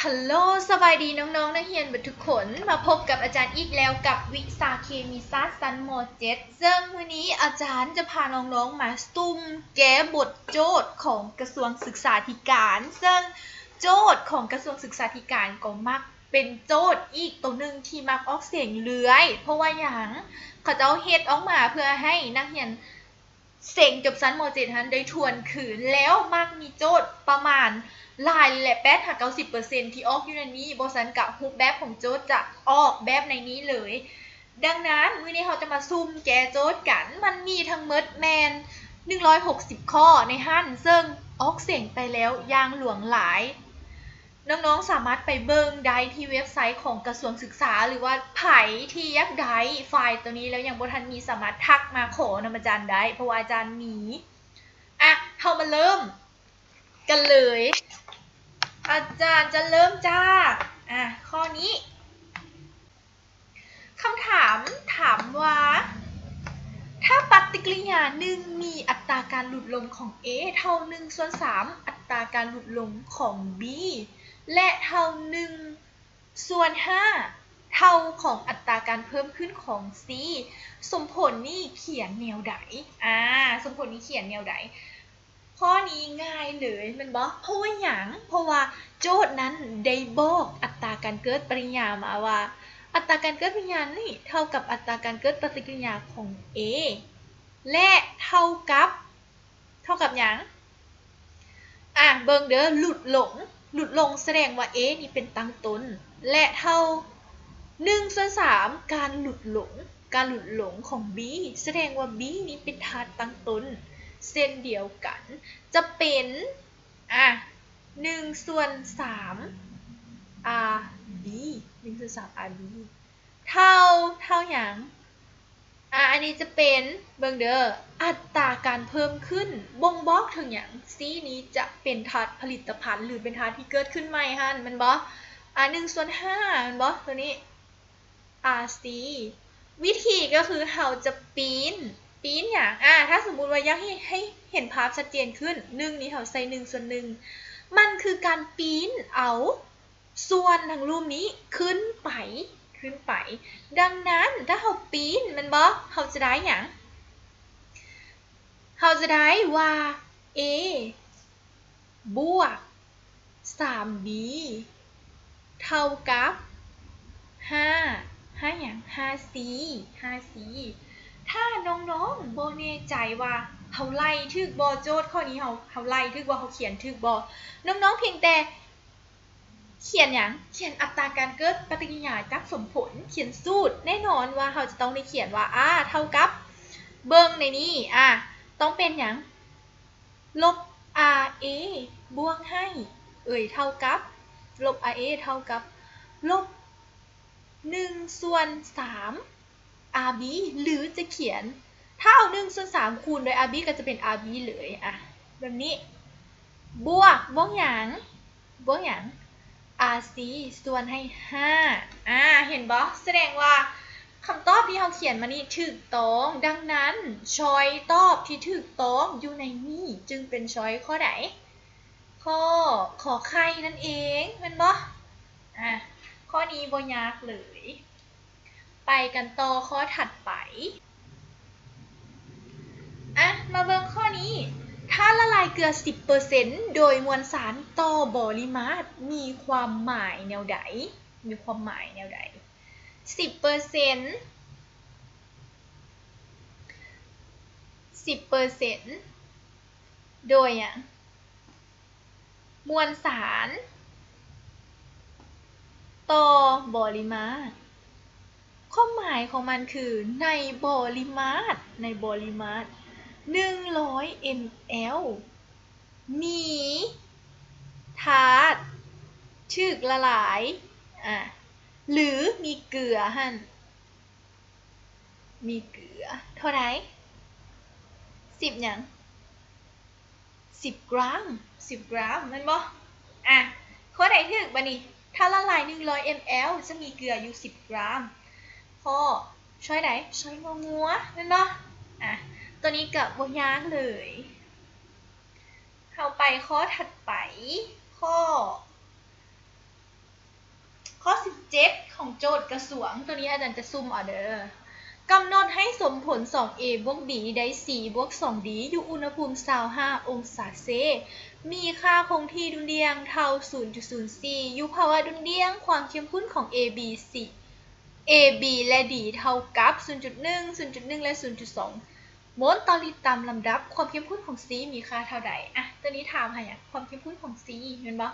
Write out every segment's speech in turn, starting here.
ฮัลโหลสบายดีน้องๆนักเรียนทุกคนมาพบกับอาจารย์อีกแล้วกับวิชาเคมีศาสตร์ชั้นม .7 ซึ่งวันนี้อาจารย์จะพาน้องๆมาซุ่มแก้บทโจทย์ของกระทรวงศึกษาธิการซึ่งโจทย์ของกระทรวงศึกษาธิการก็มักเป็นโจทย์อีกตัวหนึ่งที่มักออกเสียงเลื้อยเพราะว่าอย่างเขาจะเอาเฮ็ดออกมาเพื่อให้นักเรียนเสียงจบชั้นม .7 นั้นได้ทวนคืนแล้วมักมีโจทย์ประมาณลายและ80-90%ที่ออกอยู่ในนี้บสันกับรูปแบบของโจทย์จะออกแบบในนี้เลยดังนั้นมื้อนี้เราจะมาซุ่มแก้โจทย์กันมันมีทั้งหมดแมน160ข้อในหั่นซึ่งออกเสียงไปแล้วอย่างหลวงหลายน้องๆสามารถไปเบิ่งได้ที่เว็บไซต์ของกระทรวงศึกษาหรือว่าไผที่อยากได้ไฟล์ตัวนี้แล้วยังบ่ทันมีสามารถทักมาขอนำอาจารย์ได้เพราะว่าอาจารย์มีเรามาเริ่มกันเลยอาจารย์จะเริ่มจากข้อนี้คำถามถามว่าถ้าปฏิกิริยาหนึ่งมีอัตราการหลุดลงของ A เท่า1/3อัตราการหลุดลงของ B และเท่า1/5เท่าของอัตราการเพิ่มขึ้นของ C สมผลนี่เขียนแนวใดสมผลนี่เขียนแนวใดข้อนี้ง่ายเลยมันบอกเพราะว่าอย่างเพราะว่าโจทย์นั้นได้บอกอัตราการเกิดปริญญามาว่าอัตราการเกิดปริญญานี่เท่ากับอัตราการเกิดปฏิกิริยาของ A และเท่ากับอย่างเบิ่งเด้อหลุดลงแสดงว่า A นี่เป็นตั้งต้นและเท่า1/3การหลุดหลงของ B แสดงว่า B นี้เป็นธาตุตั้งต้นเส้นเดียวกันจะเป็น1/3 RB 1/3 RB เท่าอย่างอันนี้จะเป็นเบิ่งเด้ออัตราการเพิ่มขึ้นบ่งบอกถึงอย่าง C นี้จะเป็นธาตุผลิตภัณฑ์หรือเป็นธาตุที่เกิดขึ้นใหม่หั่นมันบ่1/5มันบ่ตัวนี้ RC วิธีก็คือเราจะปีนอย่างถ้าสมมุติว่าอยากให้เห็นภาพชัดเจนขึ้น1นี้เราใส่1/1มันคือการปีนเอาส่วนทั้งรูปนี้ขึ้นไปดังนั้นถ้าเราปีนมันบ่เราจะได้อย่างเราจะได้ว่า A บวก 3B เท่ากับ5อย่าง 5C ถ้าน้องๆบ่แน่ใจว่าเขาไล่ถูกบ่โจทย์ข้อนี้เขาไล่ถูกบ่เขาเขียนถูกบ่น้องๆเพียงแต่เขียนอัตราการเกิดปฏิกิริยาจากสมผลเขียนสูตรแน่นอนว่าเขาจะต้องได้เขียนว่าเท่ากับเบิ่งในนี้ต้องเป็นอย่างลบ RA บวกให้เท่ากับลบ RA เท่ากับลบ1/3 RB หรือจะเขียนถ้าเอา1/3คูณโดย RB ก็จะเป็น RB เลยแบบนี้บวกอย่างRC ส่วนให้5เห็นบ่แสดงว่าคำตอบที่เราเขียนมานี่ถูกต้องดังนั้นช้อยตอบที่ถูกต้องอยู่ในนี้จึงเป็นช้อยข้อใดขอไข่นั่นเองแม่นบ่ข้อนี้บ่ยากเลยไปกันต่อข้อถัดไปมาเบิ่งข้อนี้ถ้าละลายเกลือ 10% โดยมวลสารต่อปริมาตรมีความหมายแนวใด10% โดยมวลสารต่อปริมาตรความหมายของมันคือในปริมาตร100 ml มีธาตุถูกละลายหรือมีเกลือหั่นมีเกลือเท่าไหร่10อย่าง10 กรัมแม่นบ่ข้อใดถูกบัดนี้ถ้าละลาย100 ml จะมีเกลืออยู่10 กรัมข้อช้อยใดช้อยงัวแม่นบ่ตัวนี้ก็บ่ยากเลยเข้าไปข้อถัดไปข้อ ข้อ17ของโจทย์กระสวงตัวนี้อาจารย์จะซุ่มเอาเด้อกำหนดให้สมผล 2a บวก b ได้ c บวก 2d อยู่อุณหภูมิ25องศาเซมีค่าคงที่ดุลเดียงเท่า 0.04 อยู่ภาวะดุลเดียงความเข้มข้นของ a b c a b และ d เท่ากับ 0.1 0.1 และ 0.2 โมลต่อลิตรตามลำดับความเข้มข้นของ c มีค่าเท่าใดอ่ะตัวนี้ถามให้ความเข้มข้นของ c เห็นปะ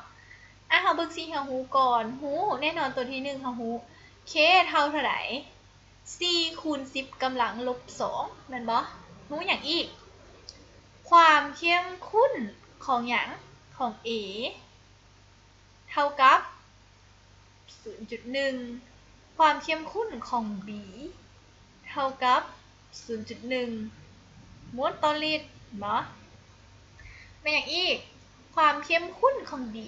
เราเบิ่ง c เราฮู้ก่อนฮู้แน่นอนตัวที่1เราฮู้ k เท่าใดc คูณ10กำลังลบ2นั่นบ่รู้อย่างอีกความเข้มข้นของอย่างของ a เท่ากับ 0.1 ความเข้มข้นของ b เท่ากับ 0.1 โมลต่อลิตรบ่เป็นอย่างอีกความเข้มข้นของ d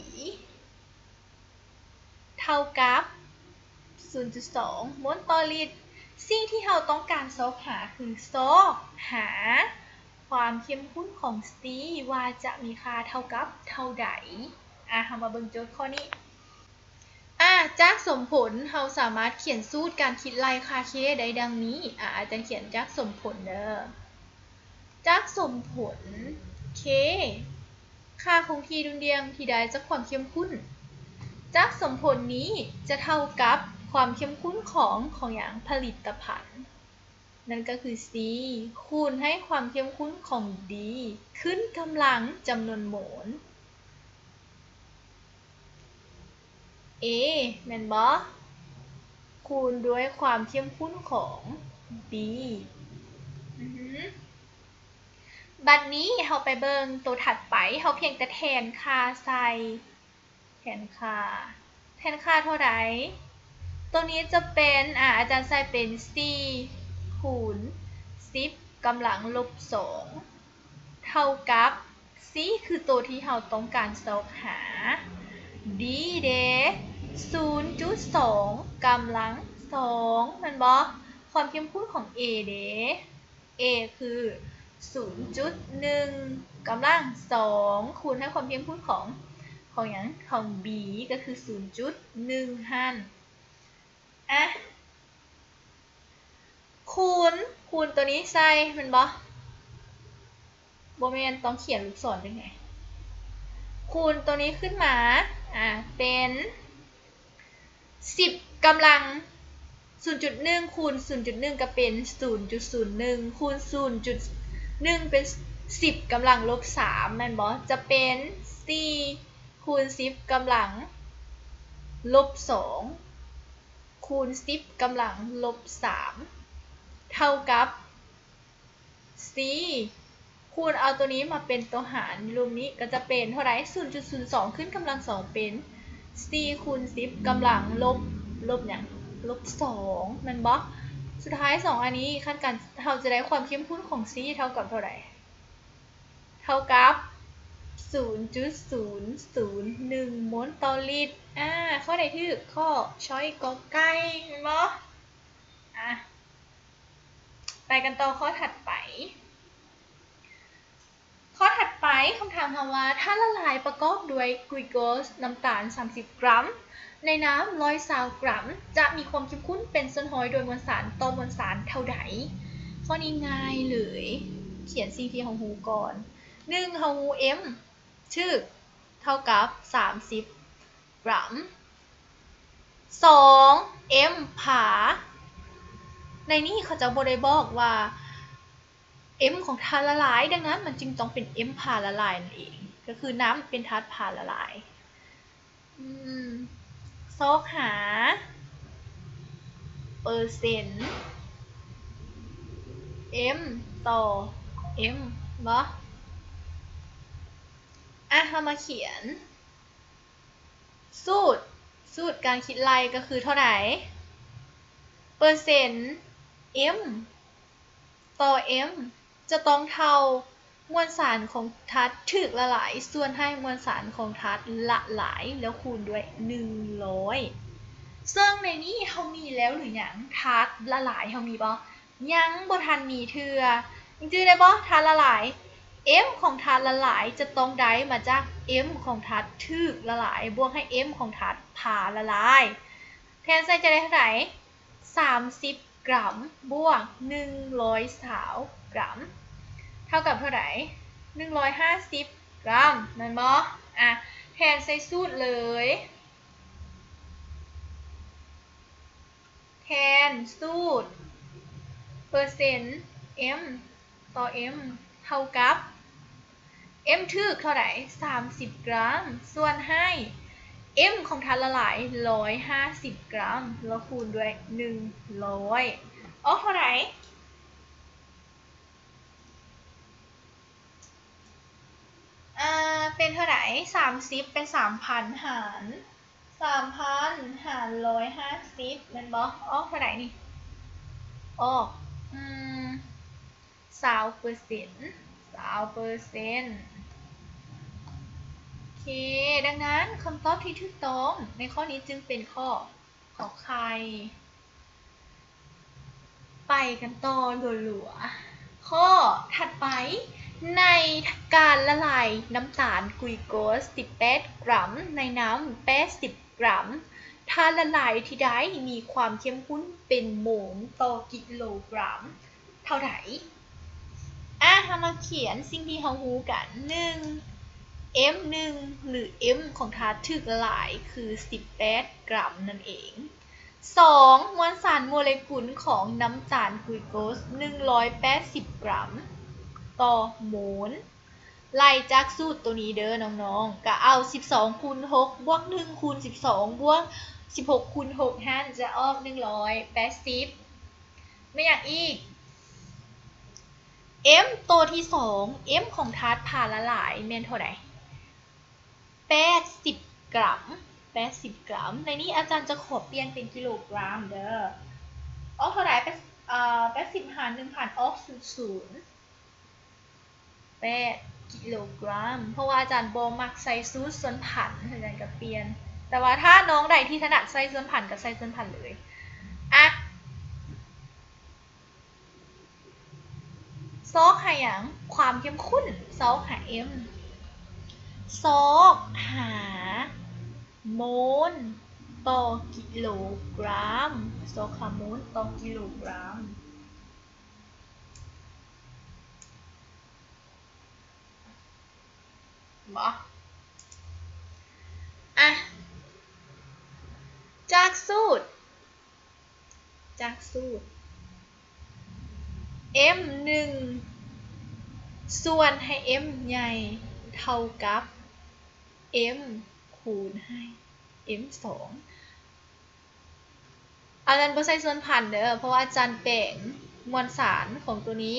เท่ากับ 0.2 โมลต่อลิตรสิ่งที่เราต้องการซอกหาคือซอกหาความเข้มข้นของ C ว่าจะมีค่าเท่ากับเท่าใดเรามาเบิ่งโจทย์ข้อนี้จากสมผลเราสามารถเขียนสูตรการคิดไล่ค่า K ได้ดังนี้อาจารย์เขียนจากสมผลเด้อจากสมผล K ค่าคงที่ดุลเดียงที่ได้จากความเข้มข้นจากสมผลนี้จะเท่ากับความเข้มข้นของอย่างผลิตภัณฑ์นั่นก็คือ C คูณให้ความเข้มข้นของ D ขึ้นกำลังจำนวนโมล A แม่นบ่คูณด้วยความเข้มข้นของ B บัดนี้เราไปเบิ่งตัวถัดไปเราเพียงแต่แทนค่าใส่แทนค่าเท่าไหร่ตัวนี้จะเป็นอาจารย์ใส่เป็น 4 คูณ 10กำลังลบ2เท่ากับ C คือตัวที่เราต้องการซอกหา D เด้ 0.2 กำลัง2มันบ่ความเข้มข้นของ A เด้ A คือ 0.1 กำลัง2คูณให้ความเข้มข้นของ B ก็คือ 0.1 หั่นคูณตัวนี้ใส่มันบ่แม่นต้องเขียนลูกศรยังไงคูณตัวนี้ขึ้นมาเป็น10กำลัง 0.1 คูณ 0.1 ก็เป็น 0.01 คูณ 0.1 เป็น 10กำลังลบ3แม่นบ่จะเป็น4คูณ10กำลังลบ2คูณ10กำลังลบ3เท่ากับ C คูณเอาตัวนี้มาเป็นตัวหารรูปนี้ก็จะเป็นเท่าไหร่ 0.02 ขึ้นกำลัง2เป็น C คูณ10กำลังลบอย่างลบ2มันบ่สุดท้าย2อันนี้ขั้นกันเราจะได้ความเข้มข้นของ C เท่ากับเท่าไหร่เท่ากับ 0.001 โมลต่อลิตรข้อใดที่ข้อช้อยกอไก่เห็นบ่ไปกันต่อข้อถัดไปคำถามว่าถ้าละลายประกอบด้วยกลูโคสน้ำตาล30 กรัมในน้ำ120 กรัมจะมีความเข้มข้นเป็นส่วนน้อยโดยมวลสารต่อมวลสารเท่าใดข้อนี้ง่ายเลยเขียนสิ่งที่เรารู้ก่อน1เรารู้ M ชื่อเท่ากับ30 กรัม2 M ผาในนี้เขาจะบ่ได้บอกว่า M ของธาตุละลายดังนั้นมันจึงต้องเป็น M พาละลายนั่นเองก็คือน้ำเป็นธาตุพาละลายซอกหาเปอร์เซ็นต์ M ต่อ M บ่เรามาเขียนสูตรการคิดไล่ก็คือเท่าไหร่เปอร์เซ็นต์ M ต่อ M จะต้องเท่ามวลสารของธาตุถูกละลายส่วนให้มวลสารของธาตุละลายแล้วคูณด้วย100ซึ่งในนี้เขามีแล้วหรือยังธาตุละลายเขามีบ่ยังบ่ทันมีเทื่อจริงๆได้บ่ธาตุละลาย M ของธาตุละลายจะต้องได้มาจาก M ของธาตุถูกละลายบวกให้ M ของธาตุพาละลาย แทนใส่จะได้เท่าไหร่30 กรัมบวก120 กรัมเท่ากับเท่าไหร่150 กรัมแม่นบ่อ่ะแทนใส่สูตรเลยแทนสูตรเปอร์เซ็นต์ m ต่อ m เท่ากับ m ถึกเท่าไหร่30 กรัมส่วนให้ m ของทันละลาย150 กรัมแล้วคูณด้วย100เท่าไหร่เป็นเท่าไหร่30เป็น 3,000 หาร3,000 หาร150มันบอกเท่าไหร่นี่20%โอเคดังนั้นคำตอบที่ถูกต้องในข้อนี้จึงเป็นข้อขอไข่ไปกันต่อหลัวๆข้อถัดไปในการละลายน้ำตาลกลูโคส18 กรัมในน้ำ80 กรัมถ้าละลายที่ใดมีความเข้มข้นเป็นโมลต่อกิโลกรัมเท่าไหร่เรามาเขียนสิ่งที่เรารู้กัน1 m1 หรือ m ของธาตุถึกละลายคือ18 กรัมนั่นเอง2มวลสารโมเลกุลของน้ำตาลกลูโคส180 กรัมต่อโมลไล่จากสูตรตัวนี้เด้อน้องๆก็เอา12คูณ6บวก1คูณ12บวก16คูณ6หันจะออก180ไม่อยากอีก m ตัวที่2 m ของธาตุผ่านละลายแม่นเท่าไหร่80 กรัม80 กรัมในนี้อาจารย์จะขอเปลี่ยนเป็นกิโลกรัมเด้อเท่าไหร่80หาร1,000ออก8 กิโลกรัมเพราะว่าอาจารย์บอมักใส่สูตรส่วนผันอาจารย์ก็เปลี่ยนแต่ว่าถ้าน้องใดที่ถนัดใส่ส่วนผันก็ใส่ส่วนผันเลยซอกหาอย่างความเข้มข้นซอกหา m ซอกหาโมลต่อกิโลกรัมซอกหาโมลต่อกิโลกรัมจากสูตรm1 ส่วนให้ m ใหญ่เท่ากับ m คูณให้ m2 อาจารย์บ่ใส่ส่วนผันเด้อเพราะว่าอาจารย์แบ่งมวลสารของตัวนี้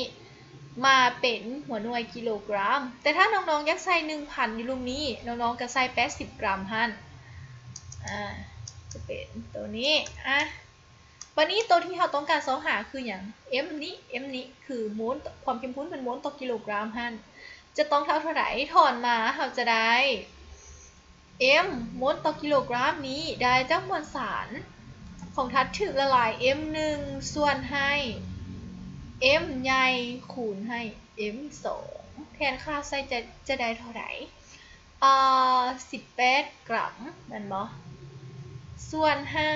มาเป็นหัวหน่วยกิโลกรัมแต่ถ้าน้องๆอยากใส่ 1,000 อยู่ตรงนี้น้องๆก็ใส่80 กรัมหั่นจะเป็นตัวนี้วันนี้ตัวที่เราต้องการสอหาคืออย่าง m นี้คือโมลความเข้มข้นเป็นโมลต่อกิโลกรัมหั่นจะต้องเท่าไหร่ถอนมาเราจะได้ m โมลต่อกิโลกรัมนี้ได้จากมวลสารของธาตุถึกละลาย m1 ส่วนให้ m ใหญ่คูณให้ m2 แทนค่าใส่จะได้เท่าไหร่18 กรัมนั่นบ่ส่วนให้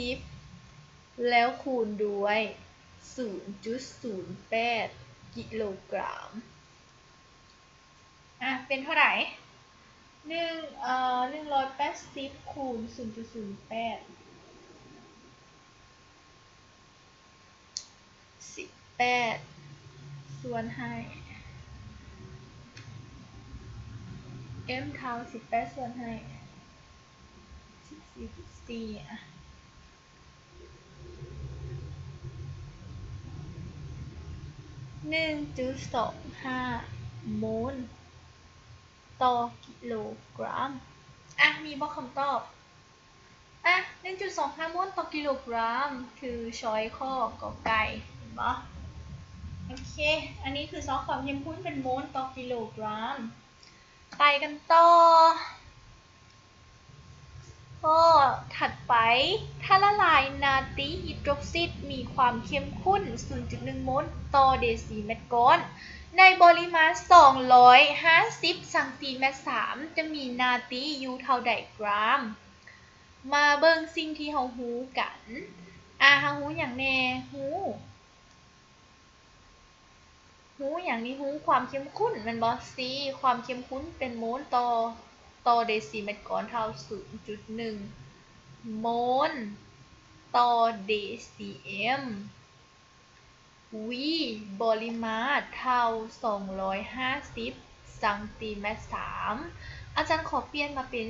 180แล้วคูณด้วย 0.08 กิโลกรัมเป็นเท่าไหร่180คูณ 0.08 18ส่วนให้ m เท่า18ส่วนให้14.4 1.25 โมลต่อกิโลกรัมมีบอกคำตอบ 1.25 โมลต่อกิโลกรัมคือช้อยข้อกอไก่เห็นปะโอเคอันนี้คือซอความเข้มข้นเป็นโมลต่อกิโลกรัมไปกันต่อข้อถัดไปถ้าละลายนาตรีฮิโดรอกซิดมีความเข้มข้น 0.1 โมลต่อเดซิเมตรก้อนในปริมาณ250 ซม3จะมีนาตรีอยู่เท่าใดกรัม มาเบิ่งสิ่งที่เราฮู้กันเราฮู้หยังแน่ฮู้อย่างนี้ฮู้ความเข้มข้นแม่นบ่ C ความเข้มข้นเป็นโมลต่อเดซิเมตรกรเท่า 0.1 โมลต่อเดซิม V ปริมาตรเท่า250ซังติเมตร3อาจารย์ขอเปลี่ยนมาเป็น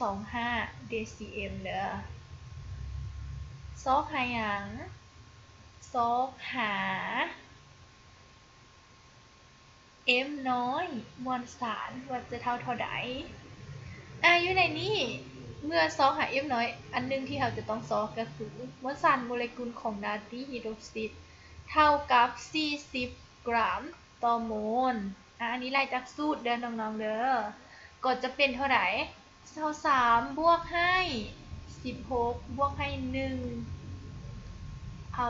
0.25 เดซิเอมเด้อซอกหาหยังซอกหา m น้อยมวลสารว่าจะเท่าใดอยู่ในนี้เมื่อซอกหา m น้อยอันนึงที่เราจะต้องซอกก็คือมวลสารโมเลกุลของนาตรีไฮดรอกไซด์เท่ากับ40 กรัมต่อโมลอันนี้ไล่จากสูตรเด้อน้องๆเด้อก็จะเป็นเท่าไหร่23บวกให้16บวกให้1เอา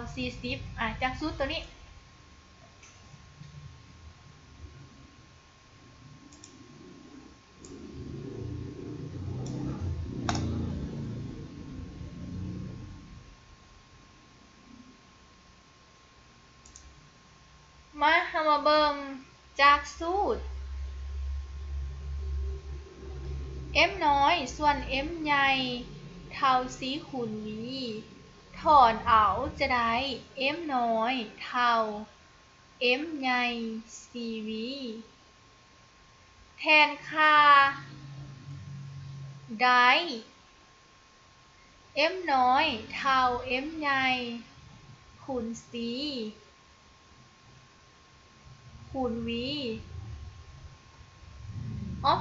40จากสูตรตัวนี้มาเบิ่งจากสูตร m น้อยส่วน m ใหญ่เท่า c คูณ v ถอนเอาจะได้ m น้อยเท่า m ใหญ่ cv แทนค่าได้ m น้อยเท่า m ใหญ่คูณ c คูณ v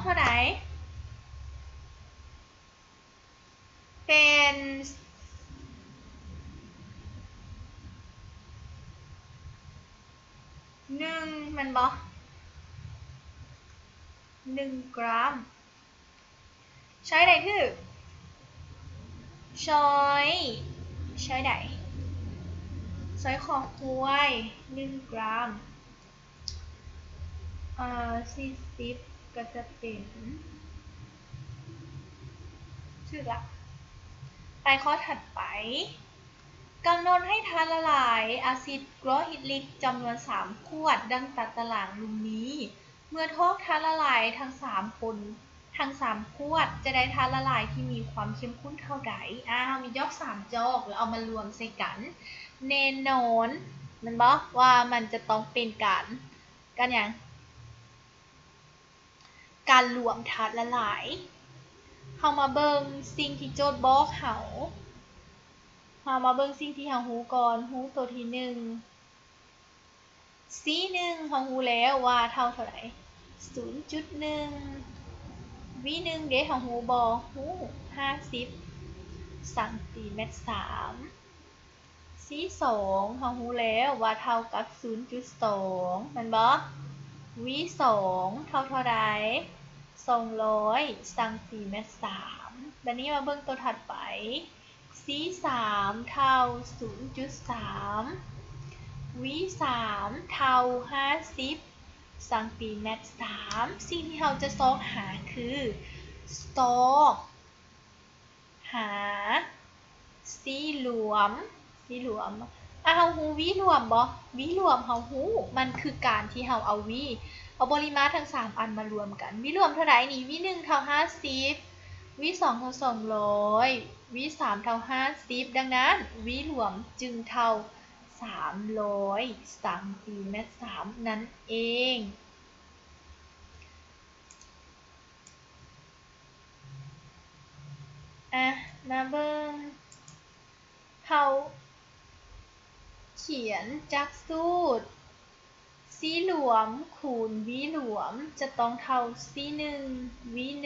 เท่าไหร่เป็น1มันบ่1 กรัมใช้ได้คือช้ได้ช้อยขอควาย1 กรัม40ก็จะเป็นชื่อละไปข้อถัดไปกำหนดให้ธาตุละลายอะซิดกรอฮิดริกจำนวน3ขวดดังตัดตารางรูปนี้เมื่อทอกธาตุละลายทั้ง3ขวดจะได้ธาตุละลายที่มีความเข้มข้นเท่าใดมียก3จอกแล้วเอามารวมใส่กันแน่นอนมันบอกว่ามันจะต้องเป็นการอย่างการรวมธาตุละลายเข้ามาเบิ่งสิ่งที่โจทย์บอกเขามาเบิ่งสิ่งที่เราฮู้ก่อนฮู้ตัวที่1 C1 เราฮู้แล้วว่าเท่าไหร่ 0.1 V1 เด้เราฮู้บ่ฮู้50ซังติเมตร3 C2 เราฮู้แล้วว่าเท่ากับ 0.2 มันบ่ V2 เท่าใด200ซังติเมตร3บัดนี้มาเบิ่งตัวถัดไป C3 เท่า 0.3 V3 เท่า50ซังติเมตร3สิ่งที่เราจะซอกหาคือซอกหา C รวมเราฮู้ V รวมบ่ V รวมเราฮู้มันคือการที่เราเอาปริมาตรทั้ง3อันมารวมกัน V รวมเท่าไหร่นี่ V1 เท่า50 V2 เท่า200 V3 เท่า50ดังนั้น V รวมจึงเท่า300ซังติเมตร3นั่นเองมาเบิ่งเขาเขียนจากสูตร C หลวมคูณ V หลวมจะต้องเท่า C1 V1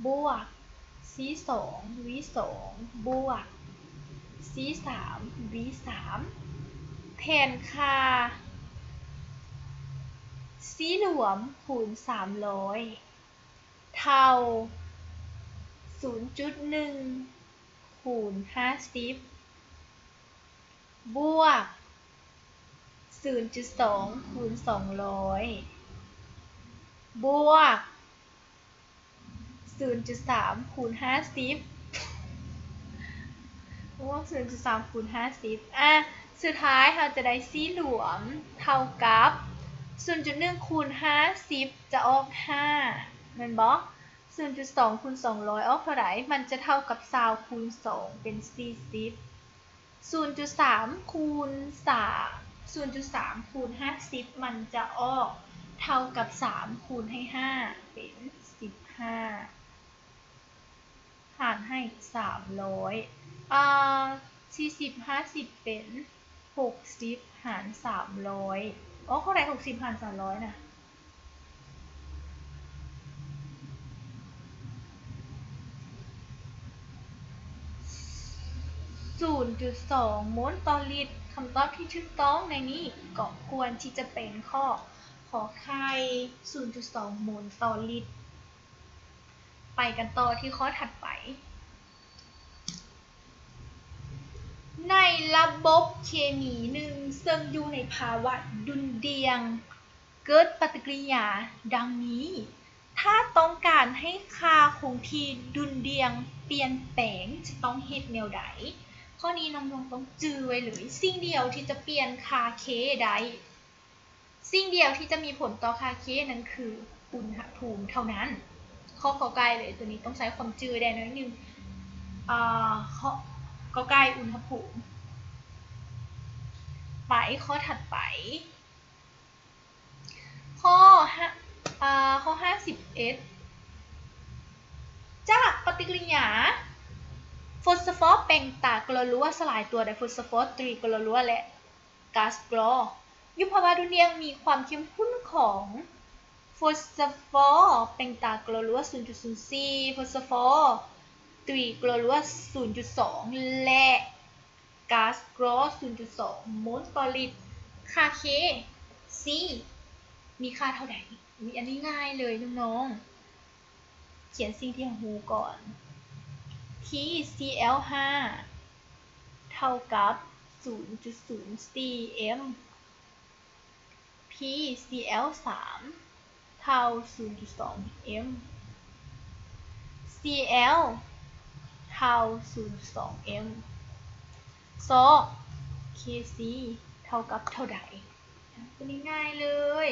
บวก C2 V2 บวก C3 V3 แทนค่า C หลวมคูณ300เท่า 0.1 คูณ50บวก 0.2 คูณ200บวก 0.3 คูณ50 วง 0.3 คูณ 50อ่ะสุดท้ายเราจะได้สี่หลวมเท่ากับ 0.1 คูณ 50 จะออก5แม่นบ่ 0.2 คูณ 200 ออกเท่าไหร่มันจะเท่ากับ20คูณ 2 เป็น 40 0.3 คูณ 3 0.3 คูณ 50 มันจะออกเท่ากับ 3 คูณให้ 5 เป็น 15 หารให้ 30040 50 เป็น 60 หาร 300อ๋อเท่าไหร่60 หาร 300นะ0.2 โมลต่อลิตรคำตอบที่ถูกต้องในนี้ก็ควรที่จะเป็นข้อขอไข่ 0.2 โมลต่อลิตรไปกันต่อที่ข้อถัดไปในระบบเคมีหนึ่งซึ่งอยู่ในภาวะดุลเดียงเกิดปฏิกิริยาดังนี้ถ้าต้องการให้ค่าคงที่ดุลเดียงเปลี่ยนแปลงจะต้องเฮ็ดแนวใดข้อนี้น้องๆต้องจื้อไว้เลยสิ่งเดียวที่จะเปลี่ยนค่า K ได้สิ่งเดียวที่จะมีผลต่อค่า K นั้นคืออุณหภูมิเท่านั้นข้อใกล้เลยตัวนี้ต้องใช้ความจื้อได้นิดนึงข้อใกล้อุณหภูมิไปข้อถัดไปข้อ51จากปฏิกิริยาฟอสฟอร์เป็นตากลลัวสลายตัวไดฟอสฟอร์ตรีกลลัวและก๊าซกลอยุภาวะดุลเดียงมีความเข้มข้นของฟอสฟอร์เป็นตากลลัว 0.04 ฟอสฟอร์ตรีกลลัว 0.2 และก๊าซกลอ 0.2 โมลต่อลิตรค่า K C มีค่าเท่าไหร่อันนี้ง่ายเลยน้องๆเขียนสิ่งที่รู้ก่อน TCl5 เท่ากับ 0.04 m PCl3 เท่า 0.2 m Cl เท่า 0.2 m so Kc เท่ากับเท่าใดตัวนี้ง่ายเลย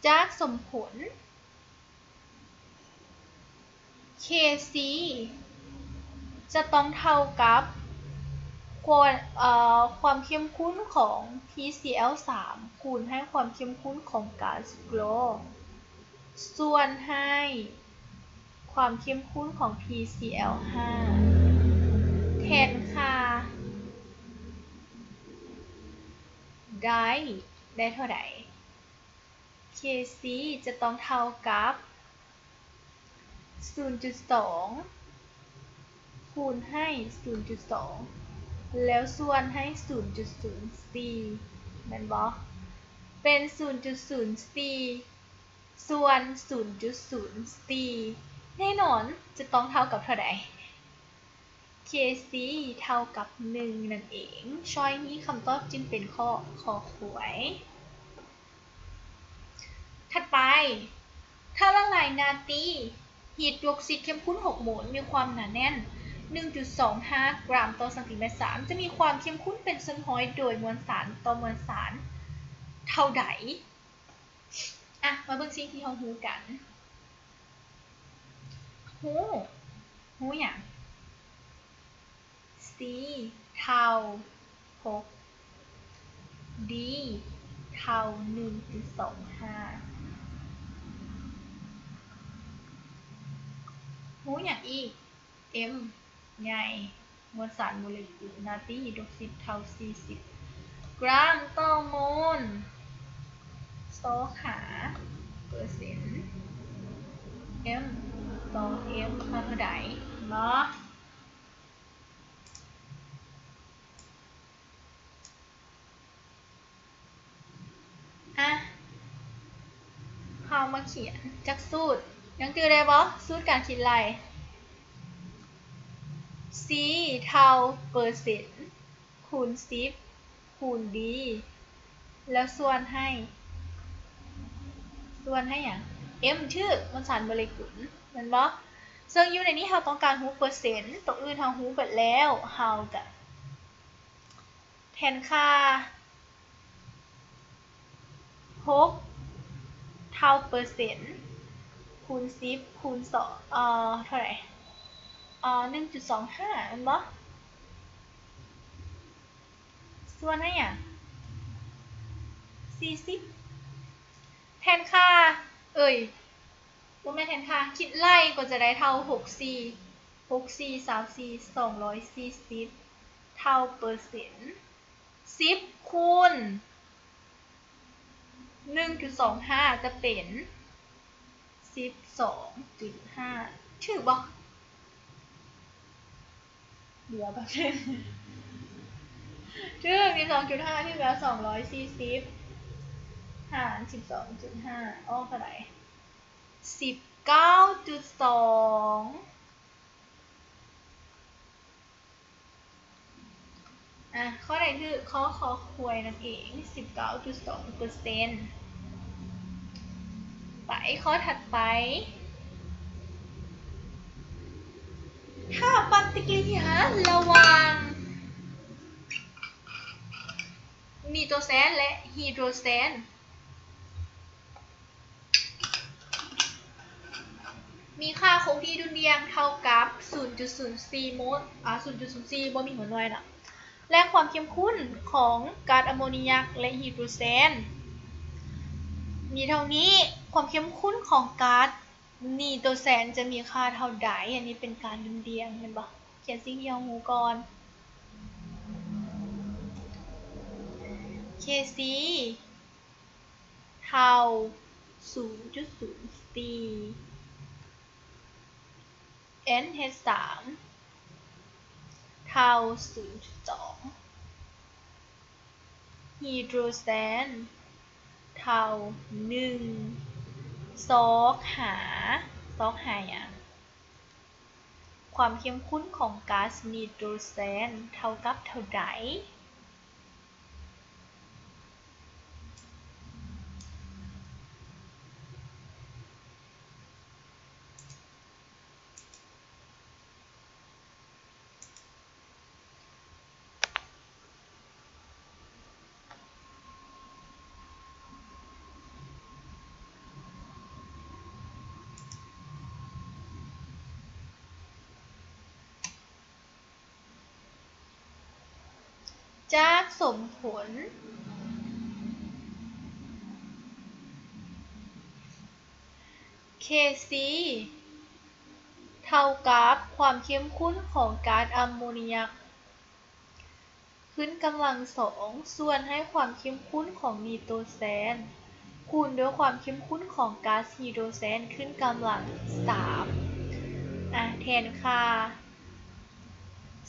จากสมผล Kc จะต้องเท่ากับความเข้มข้นของ PCl3 คูณให้ความเข้มข้นของก๊าซกลอส่วนให้ความเข้มข้นของ PCl5 แทนค่าได้เท่าไหร่ Kc จะต้องเท่ากับ 0.2 คูณให้ 0.2 แล้วส่วนให้ 0.04 นั่นบ่เป็น 0.04 ส่วน 0.04 แน่นอนจะต้องเท่ากับเท่าใด Kc เท่ากับ 1 นั่นเองช้อยนี้คำตอบจึงเป็นข้อขวย ถัดไปถ้าละลายนาตรีฮีดออกไซด์เข้มข้น6 โมลมีความหนาแน่น 1.25 กรัมต่อเซนติเมตร3จะมีความเข้มข้นเป็นส่วนน้อยโดยมวลสารต่อมวลสารเท่าใดมาเบิ่งสิ่งที่เรารู้กันรู้หยัง C เท่า 6 D เท่า 1.25 รู้หยังอีก M ใหญ่มวลสารโมเลกุลนาตรีฮีดรอกไซด์เท่า 40 กรัมต่อโมลโซขาเปอร์เซ็นต์ M ต่อ M เท่าใดเนาะเรามาเขียนจากสูตรยังจือได้บ่สูตรการคิดไร C เท่าเปอร์เซ็นต์ คูณ10คูณ D แล้วส่วนให้อย่าง M ชื่อมันสารโมเลกุลมันบ่ซึ่งอยู่ในนี้เราต้องการรู้เปอร์เซ็นต์ตัวอื่นเรารู้เบิดแล้วเราจะแทนค่า6เท่าเปอร์เซ็นต์คูณ10คูณ2เท่าไหร่1.25 มันบ่ส่วนให้อย่าง40แทนค่าบ่แม่นแทนค่าคิดไล่ก็จะได้เท่า240เท่าเปอร์เซ็นต์10คูณ 1.25 จะเป็น 12.5 ถือบ่เดี๋ยวแป๊บนึงถึง 12.5 ถึงแล้ว240หาร 12.5 เท่าไหร่ 19.2 ข้อใดคือข้อควายนั่นเอง 19.2% ไปข้อถัดไปถ้าปฏิกิริยาระหว่างไนโตรแซนและไฮโดรแซนมีค่าคงที่ดุลเรียงเท่ากับ 0.04 โมล 0.04 บ่มีหัวหน่วยนะและความเข้มข้นของก๊าซอะโมเนียและไฮโดรแซนมีเท่านี้ความเข้มข้นของก๊าซไนโตรแซนจะมีค่าเท่าใดอันนี้เป็นการดุลเรียงเห็นบ่เขียนสิ่งที่เรารู้ก่อน Kc เท่า 0.04 NH3 เท่า 0.2 ไฮโดรแซนเท่า 1 ซอกหาอย่างความเข้มข้นของก๊าซไนโตรแซนเท่ากับเท่าใดจากสมผลKc เท่ากับความเข้มข้นของก๊าซอะโมเนียขึ้นกำลัง2ส่วนให้ความเข้มข้นของไนโตรแซนคูณด้วยความเข้มข้นของก๊าซไฮโดรแซนขึ้นกำลัง3แทนค่า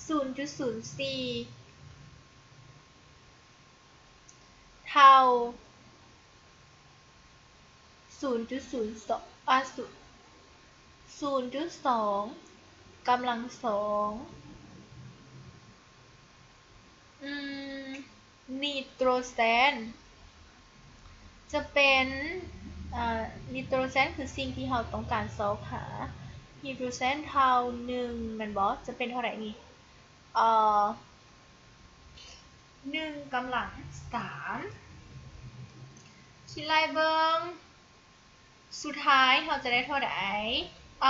0.04 เท่า 0.2 กำลัง2ไนโตรแซนจะเป็นไนโตรแซนคือสิ่งที่เราต้องการซอกหาไฮโดรแซนเท่า1มันบอกจะเป็นเท่าไหร่นี่1กำลัง3คิดไล่เบิ่งสุดท้ายเราจะได้เท่าไหร่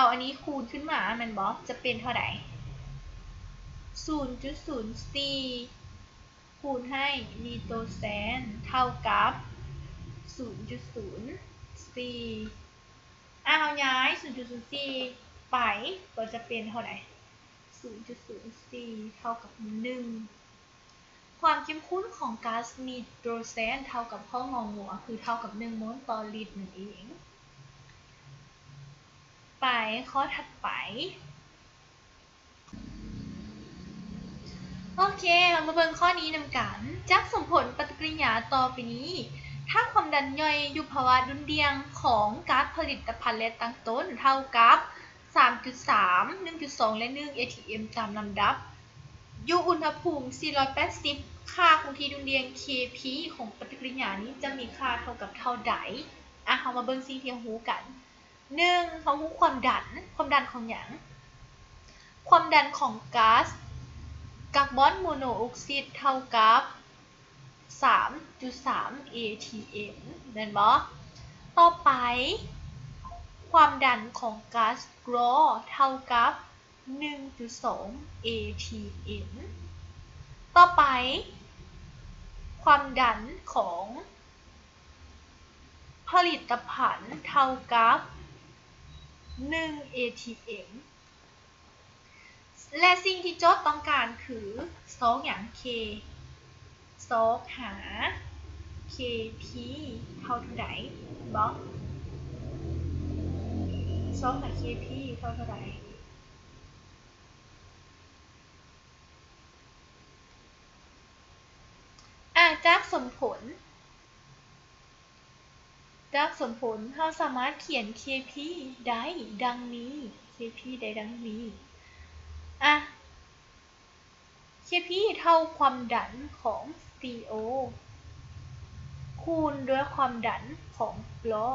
อันนี้คูณขึ้นมามันบอกจะเป็นเท่าไหร่ 0.04 คูณให้ไนโตรแซนเท่ากับ 0.04 เอาย้าย 0.04 ไปก็จะเป็นเท่าไหร่ 0.04 เท่ากับ 1 ความเข้มข้นของก๊าซไนโตรแซนเท่ากับข้ององูคือเท่ากับ1โมลต่อลิตรนั่นเองไปข้อถัดไปโอเคเรามาเบิ่งข้อนี้นำกันจากสมผลปฏิกิริยาต่อไปนี้ถ้าความดันย่อยอยู่ภาวะดุลเรียงของก๊าซผลิตภัณฑ์และตั้งต้นเท่ากับ 3.3 1.2 และ1 atm ตามลำดับ อยู่อุณหภูมิ 480 ค่าคงที่ดุลเรียง Kp ของปฏิกิริยานี้จะมีค่าเท่ากับเท่าใดเรามาเบิ่งสิ่งที่เรารู้กัน 1. เรารู้ความดันของหยัง ความดันของก๊าซคาร์บอนโมโนอกไซด์เท่ากับ 3.3 atm แม่นบ่ต่อไปความดันของก๊าซกรอเท่ากับ 1.2 atm ต่อไปความดันของผลิตภัณฑ์เท่ากับ1 atm และสิ่งที่โจทย์ต้องการคือ2อย่าง K 2หา Kp เท่าใดบอก2หา Kp เท่าใดจากสมผลเราสามารถเขียน Kp ได้ดังนี้ Kp ได้ดังนี้Kp เท่าความดันของ CO คูณด้วยความดันของกรอ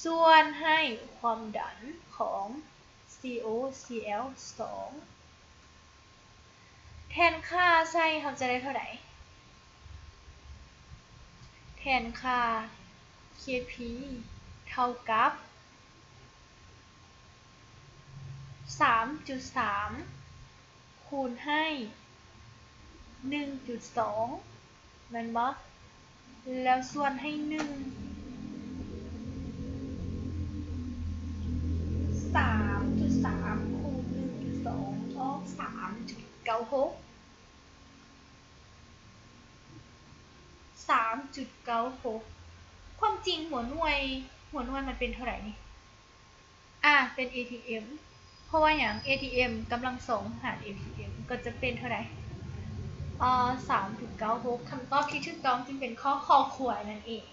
ส่วนให้ความดันของ COCl2 แทนค่าใส่เราจะได้เท่าไหร่แทนค่า Kp เท่ากับ 3.3 คูณให้ 1.2 แม่นบ่แล้วส่วนให้ 1 3.3 คูณ 1.2 ออก 3.96 3.96 ความจริงหัวหน่วยมันเป็นเท่าไหร่นี่เป็น atm เพราะว่าอย่าง atm กำลังสองหาร atm ก็จะเป็นเท่าไหร่3.96 คำตอบที่ถูกต้องจึงเป็นข้อคอขวายนั่นเอง